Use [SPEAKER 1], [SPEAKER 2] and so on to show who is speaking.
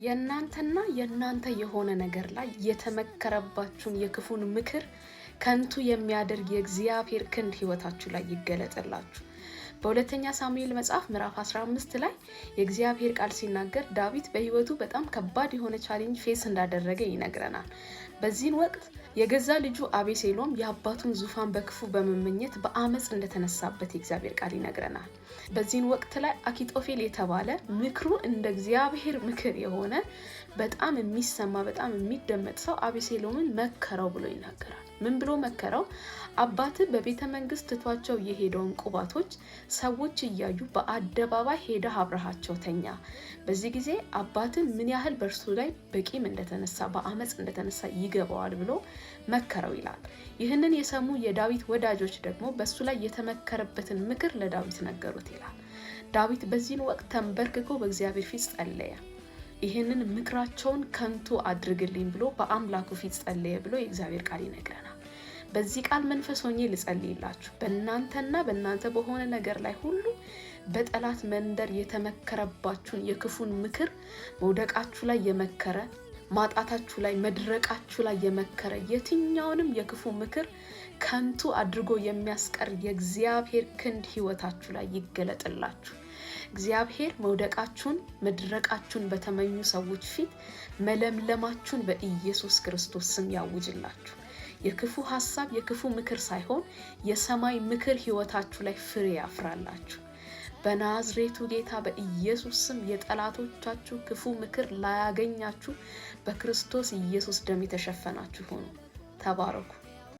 [SPEAKER 1] የእናንተና የእናንተ የሆነ ነገር ላይ የተመከረባችሁን የክፉን ምክር ከንቱ የሚያደርግ የእግዚአብሔር ክንድ ህይወታችሁ ላይ ይገለጥላችሁ። በሁለተኛ ሳሙኤል መጽሐፍ ምዕራፍ 15 ላይ የእግዚአብሔር ቃል ሲናገር ዳዊት በህይወቱ በጣም ከባድ የሆነ ቻሌንጅ ፌስ እንዳደረገ ይነግረናል። በዚህን ወቅት የገዛ ልጁ አቤሴሎም የአባቱን ዙፋን በክፉ በመመኘት በአመጽ እንደተነሳበት የእግዚአብሔር ቃል ይነግረናል። በዚህን ወቅት ላይ አኪጦፌል የተባለ ምክሩ እንደ እግዚአብሔር ምክር የሆነ በጣም የሚሰማ በጣም የሚደመጥ ሰው አቤሴሎምን መከረው ብሎ ይናገራል። ምን ብሎ መከረው? አባት በቤተ መንግስት ትቷቸው የሄደውን ቁባቶች ሰዎች እያዩ በአደባባይ ሄደህ አብረሃቸው ተኛ። በዚህ ጊዜ አባት ምን ያህል በእርሱ ላይ በቂም እንደተነሳ በአመጽ እንደተነሳ ይገባዋል ብሎ መከረው ይላል። ይህንን የሰሙ የዳዊት ወዳጆች ደግሞ በሱ ላይ የተመከረበትን ምክር ለዳዊት ነገሩት ይላል። ዳዊት በዚህን ወቅት ተንበርክኮ በእግዚአብሔር ፊት ጸለየ። ይህንን ምክራቸውን ከንቱ አድርግልኝ ብሎ በአምላኩ ፊት ጸለየ ብሎ የእግዚአብሔር ቃል ይነግረናል። በዚህ ቃል መንፈስ ሆኜ ልጸልይላችሁ። በእናንተና በእናንተ በሆነ ነገር ላይ ሁሉ በጠላት መንደር የተመከረባችሁን የክፉን ምክር መውደቃችሁ ላይ የመከረ ማጣታችሁ ላይ መድረቃችሁ ላይ የመከረ የትኛውንም የክፉ ምክር ከንቱ አድርጎ የሚያስቀር የእግዚአብሔር ክንድ ህይወታችሁ ላይ ይገለጥላችሁ። እግዚአብሔር መውደቃችሁን መድረቃችሁን በተመኙ ሰዎች ፊት መለምለማችሁን በኢየሱስ ክርስቶስ ስም ያውጅላችሁ። የክፉ ሐሳብ የክፉ ምክር ሳይሆን የሰማይ ምክር ህይወታችሁ ላይ ፍሬ ያፍራላችሁ። በናዝሬቱ ጌታ በኢየሱስ ስም የጠላቶቻችሁ ክፉ ምክር ላያገኛችሁ በክርስቶስ ኢየሱስ ደም የተሸፈናችሁ ሁኑ። ተባረኩ።